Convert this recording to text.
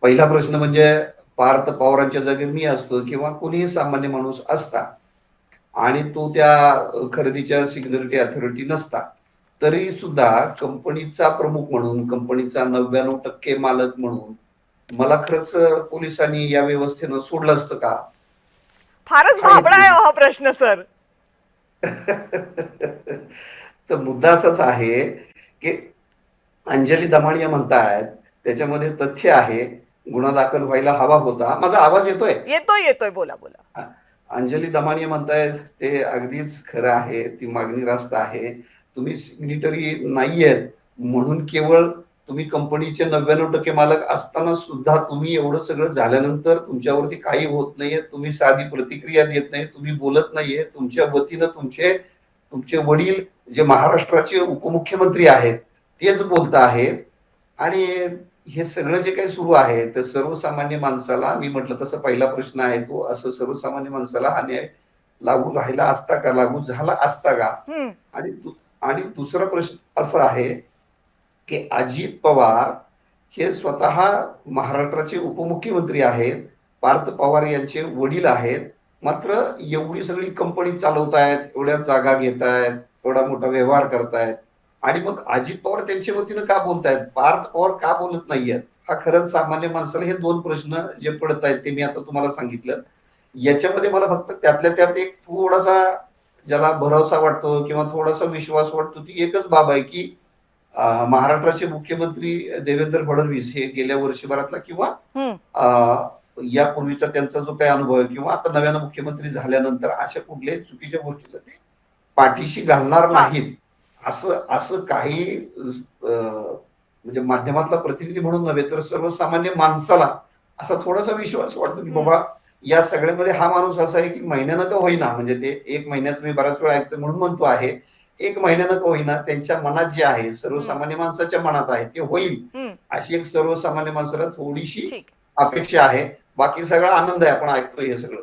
पहिला प्रश्न म्हणजे पार्थ पवारांच्या जागी मी असतो किंवा कोणीही सामान्य माणूस असता आणि तो त्या खरेदीच्या सिक्युरिटी अथॉरिटी नसता, तरी सुद्धा कंपनीचा प्रमुख म्हणून, कंपनीचा 99% मालक म्हणून मला खरंच पोलिसांनी या व्यवस्थेनं सोडलं असतं का? फारच हा एक भाबडा आहे हो हा प्रश्न सर. तर मुद्दा असाच आहे, की अंजली दमानिया म्हणतायत, त्याच्यामध्ये तथ्य आहे. गुन्हा दाखल व्हायला हवा होता. माझा आवाज येतोय? येतोय येतोय, बोला बोला. अ, अंजली दमानिया म्हणतायत ते अगदीच खरं आहे. ती मागणी रास्त आहे. तुम्ही सिग्नेटरी नाहीयेत म्हणून केवळ तुम्ही कंपनीचे 99% मालक असताना सुद्धा तुम्ही एवढं सगळं झाल्यानंतर तुमच्यावरती काही होत नाहीये. तुम्ही साधी प्रतिक्रिया देत नाही. तुम्ही बोलत नाहीये. तुमच्या वतीनं तुमचे तुमचे वडील जे महाराष्ट्राचे उपमुख्यमंत्री आहेत, तेच बोलत आहेत आणि हे सगळं जे काही सुरू आहे, तर सर्वसामान्य माणसाला मी म्हटलं तसं पहिला प्रश्न आहे तो, असं सर्वसामान्य माणसाला हा न्याय लागू राहिला असता का? लागू झाला असता का? हम्म. आणि आणि दुसरा प्रश्न असा आहे, की अजित पवार हे स्वतः महाराष्ट्राचे उपमुख्यमंत्री आहेत. पार्थ पवार यांचे वडील आहेत. मात्र एवढी सगळी कंपनी चालवतायत, एवढ्या जागा घेतायत, एवढा मोठा व्यवहार करतायत आणि मग अजित पवार त्यांच्या वतीनं का बोलतायत? पार्थ पवार का बोलत नाहीयेत? हा खरंच सामान्य माणसाला हे 2 प्रश्न जे पडत आहेत ते मी आता तुम्हाला सांगितलं. याच्यामध्ये मला फक्त त्यातल्या त्यात एक थोडासा ज्याला भरवसा वाटतो किंवा थोडासा विश्वास वाटतो ती एकच बाब आहे, की महाराष्ट्राचे मुख्यमंत्री देवेंद्र फडणवीस हे गेल्या वर्षभरातला किंवा हम्म. यापूर्वीचा त्यांचा जो काही अनुभव आहे किंवा आता नव्यानं मुख्यमंत्री झाल्यानंतर अशा कुठल्याही चुकीच्या गोष्टीला ते पाठीशी घालणार हा. नाहीत. असं असं काही म्हणजे माध्यमातला प्रतिनिधी म्हणून नव्हे तर सर्वसामान्य माणसाला असा थोडासा विश्वास वाटतो, की हम्म. बाबा या सगळ्यामध्ये हा माणूस असा आहे, की महिन्यानं का होईना म्हणजे ते 1 महिन्याचं मी बऱ्याच वेळा ऐकतो म्हणून म्हणतो आहे. 1 महिन्यानं का होईना त्यांच्या मनात जे आहे, हम्म. सर्वसामान्य माणसाच्या मनात आहे ते होईल. हम्म. अशी एक सर्वसामान्य माणसाला थोडीशी ठीक. अपेक्षा आहे. बाकी सगळा आनंद आहे. आपण ऐकतोय हे सगळं.